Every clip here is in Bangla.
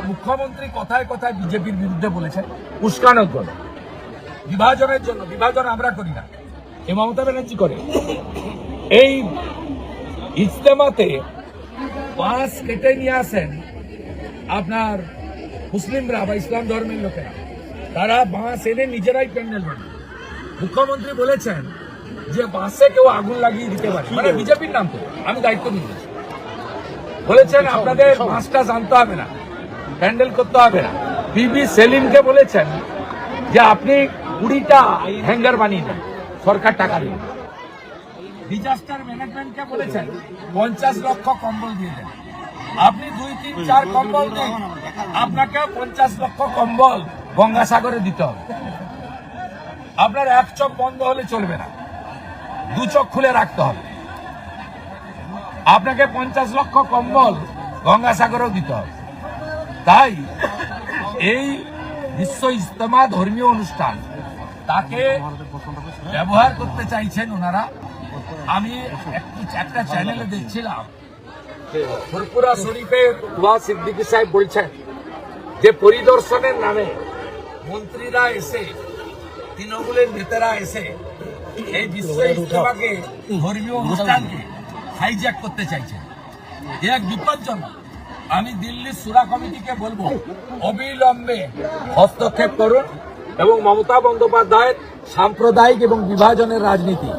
মুখ্যমন্ত্রী কথায় কথায় বিজেপির বিরুদ্ধে বলেছেন উস্কানোর জন্য, বিভাজনের জন্য। বিভাজন আমরা করি না, এ মমতা ব্যানার্জি করে। এই ইজতেমাতে বাঁশ কেটে নিয়ে আসেন আপনার মুসলিমরা বা ইসলাম ধর্মের লোকেরা, তারা বাঁশ এনে নিজেরাই প্যান্ডেল বানায়। মুখ্যমন্ত্রী বলেছেন যে বাঁশে কেউ আগুন লাগিয়ে দিতে পারে, মানে বিজেপির নাম করে আমি দায়িত্ব নিয়ে বলেছেন আপনাদের বাঁশটা জানতে হবে না, প্যান্ডেল করতে হবে না। পিবি সেলিমকে বলেছেন যে আপনি 20টা হ্যাঙ্গার বানিয়ে দেন, সরকার টাকা দিন। ডিজাস্টার ম্যানেজমেন্টকে বলেছেন 50 লক্ষ কম্বল দিয়ে দেন। আপনি 2, 3, 4 কম্বল দেন, আপনাকে 50 লক্ষ কম্বল গঙ্গাসাগরে দিতে হবে। আপনার এক চোখ বন্ধ হলে চলবে না, 2 চোখ খুলে রাখতে হবে। আপনাকে 50 লক্ষ কম্বল গঙ্গাসাগরেও দিতে হবে। তাই এই বিশ্ব ইজতেমা ধর্মীয় অনুষ্ঠান, তাকে ব্যবহার করতে চাইছেন ওনারা। আমি একটা চ্যানেলে দেখছিলাম, ফুরপুরা শরীফের ওয়া সিদ্দিকী সাহেব বলছেন যে পরিদর্শনের নামে মন্ত্রীরা এসে, তৃণমূলের নেতারা এসে এই বিশ্ব ইজতেমাকে, ধর্মীয় অনুষ্ঠানকে হাইজ্যাক করতে চাইছেন। এক বিপজ্জনক। আমি দিল্লি সুরা কমিটিকে বলবো অবিলম্বে হস্তক্ষেপ করুন এবং মমতা বন্দ্যোপাধ্যায়ের সাম্প্রদায়িক এবং বিভাজনের রাজনীতি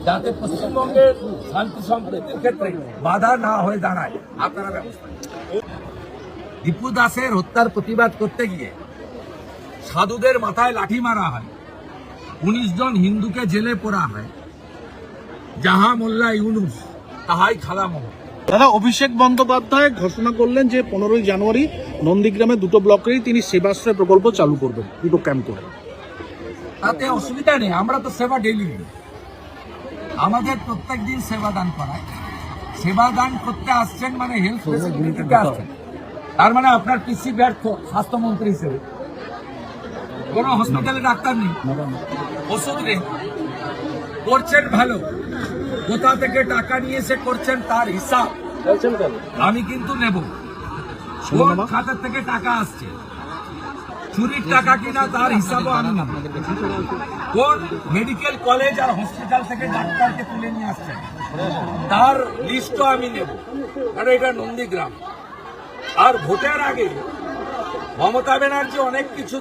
যাতে পশ্চিমবঙ্গের শান্তি সম্প্রীতির ক্ষেত্রে বাধা না হয়ে দাঁড়ায়, আপনারা ব্যবস্থা নিন। দীপু দাসের হত্যার প্রতিবাদ করতে গিয়ে সাধুদের মাথায় লাঠি মারা হয়, 19 জন হিন্দুকে জেলে পোড়া হয়, যাহা মোল্লা ইউনুস তাহাই খালা মোহন। দাদা, অভিষেক বন্দ্যোপাধ্যায় ঘোষণা করলেন যে 15ই জানুয়ারি নন্দীগ্রামে 2টো ব্লকেরই তিনি সেবাশ্রয় প্রকল্প চালু করবেন, 2টো ক্যাম্প করে। তাতে অসুবিধা নেই, আমরা তো সেবা ডেইলি দিই, আমাদের প্রত্যেক দিন সেবা দান করায়। সেবা দান করতে আসছেন মানে হেলথ ফেসিলিটি দিতে আসছেন, তার মানে আপনার পিসি ব্যর্থ স্বাস্থ্যমন্ত্রী হিসেবে। কোন হসপিটালে ডাক্তার নেই, ওষুধ নেই, করছেন ভালো, কোথা থেকে টাকা নিয়ে এসে করছেন তার হিসাব আমি কিন্তু নেব। কোন খাতা থেকে টাকা আসছে, চুরির টাকা কিনা তার হিসাবও আমি নেব। কোন মেডিকেল কলেজ আর হসপিটাল থেকে ডাক্তারকে তুলে নিয়ে আসছেন তার লিস্টও আমি নেব, কারণ এটা নন্দীগ্রাম। আর ভোটের আগে মমতা ব্যানার্জি অনেক কিছু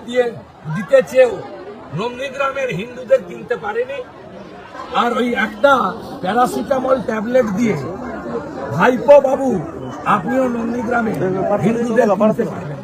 দিতে চেয়েও নন্দীগ্রামের হিন্দুদের কিনতে পারেনি। আর ওই একটা প্যারাসিটামল ট্যাবলেট দিয়ে ভাইপো বাবু আপনিও নন্দীগ্রামে হিন্দুদের কিনতে পারবেন।